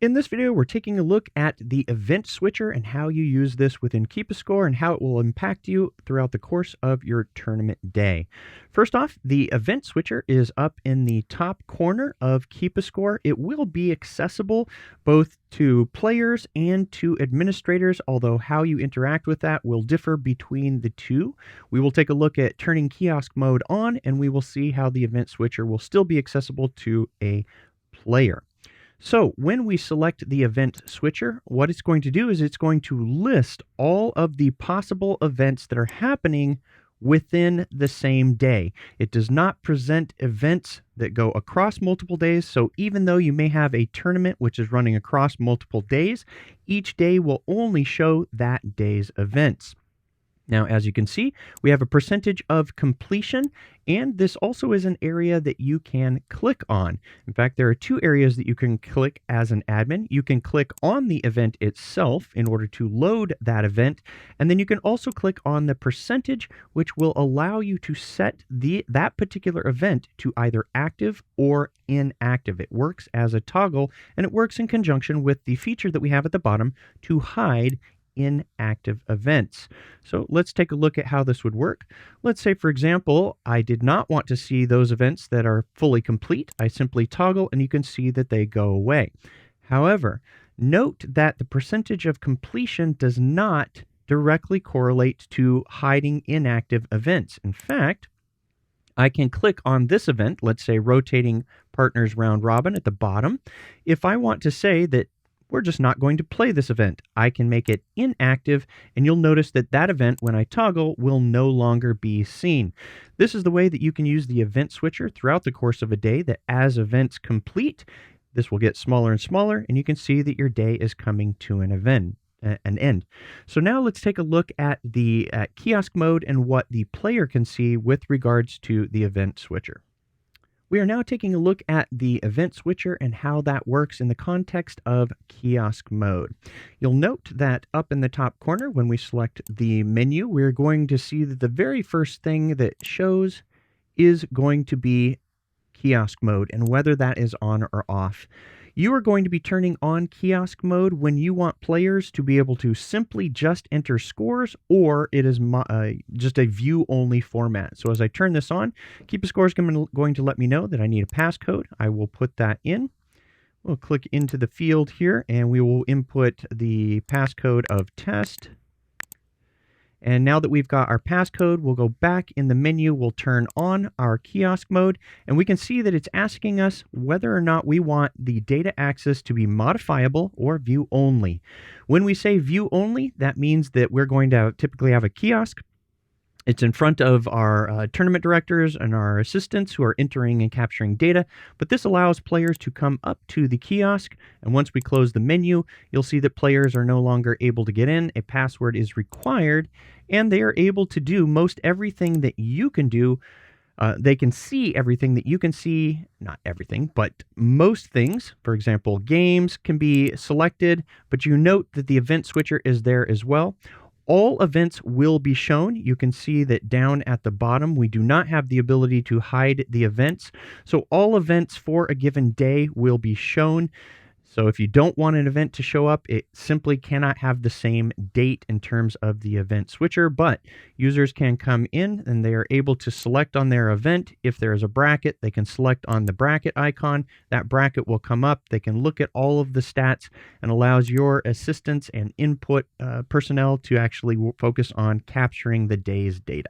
In this video, we're taking a look at the event switcher and how you use this within KeepaScore and how it will impact you throughout the course of your tournament day. First off, the event switcher is up in the top corner of KeepaScore. It will be accessible both to players and to administrators, although how you interact with that will differ between the two. We will take a look at turning kiosk mode on, and we will see how the event switcher will still be accessible to a player. So when we select the event switcher, what it's going to do is it's going to list all of the possible events that are happening within the same day. It does not present events that go across multiple days. So even though you may have a tournament which is running across multiple days, each day will only show that day's events. Now, as you can see, we have a percentage of completion, and this also is an area that you can click on. In fact, there are two areas that you can click as an admin. You can click on the event itself in order to load that event, and then you can also click on the percentage, which will allow you to set that particular event to either active or inactive. It works as a toggle, and it works in conjunction with the feature that we have at the bottom to hide inactive events. So let's take a look at how this would work. Let's say, for example, I did not want to see those events that are fully complete. I simply toggle and you can see that they go away. However, note that the percentage of completion does not directly correlate to hiding inactive events. In fact, I can click on this event, let's say rotating partners round robin at the bottom. If I want to say that we're just not going to play this event, I can make it inactive, and you'll notice that that event, when I toggle, will no longer be seen. This is the way that you can use the event switcher throughout the course of a day, that as events complete, this will get smaller and smaller, and you can see that your day is coming to an end. So now let's take a look at the kiosk mode and what the player can see with regards to the event switcher. We are now taking a look at the event switcher and how that works in the context of kiosk mode. You'll note that up in the top corner, when we select the menu, we're going to see that the very first thing that shows is going to be kiosk mode and whether that is on or off. You are going to be turning on kiosk mode when you want players to be able to simply just enter scores, or it is just a view-only format. So as I turn this on, KeepaScore is going to let me know that I need a passcode. I will put that in. We'll click into the field here, and we will input the passcode of test. And now that we've got our passcode, we'll go back in the menu, we'll turn on our kiosk mode, and we can see that it's asking us whether or not we want the data access to be modifiable or view only. When we say view only, that means that we're going to typically have a kiosk. It's in front of our tournament directors and our assistants who are entering and capturing data, but this allows players to come up to the kiosk, and once we close the menu, you'll see that players are no longer able to get in. A password is required, and they are able to do most everything that you can do. They can see everything that you can see, not everything, but most things. For example, games can be selected, but you note that the event switcher is there as well. All events will be shown. You can see that down at the bottom, we do not have the ability to hide the events. So all events for a given day will be shown. So if you don't want an event to show up, it simply cannot have the same date in terms of the event switcher, but users can come in and they are able to select on their event. If there is a bracket, they can select on the bracket icon. That bracket will come up. They can look at all of the stats and allows your assistants and input personnel to actually focus on capturing the day's data.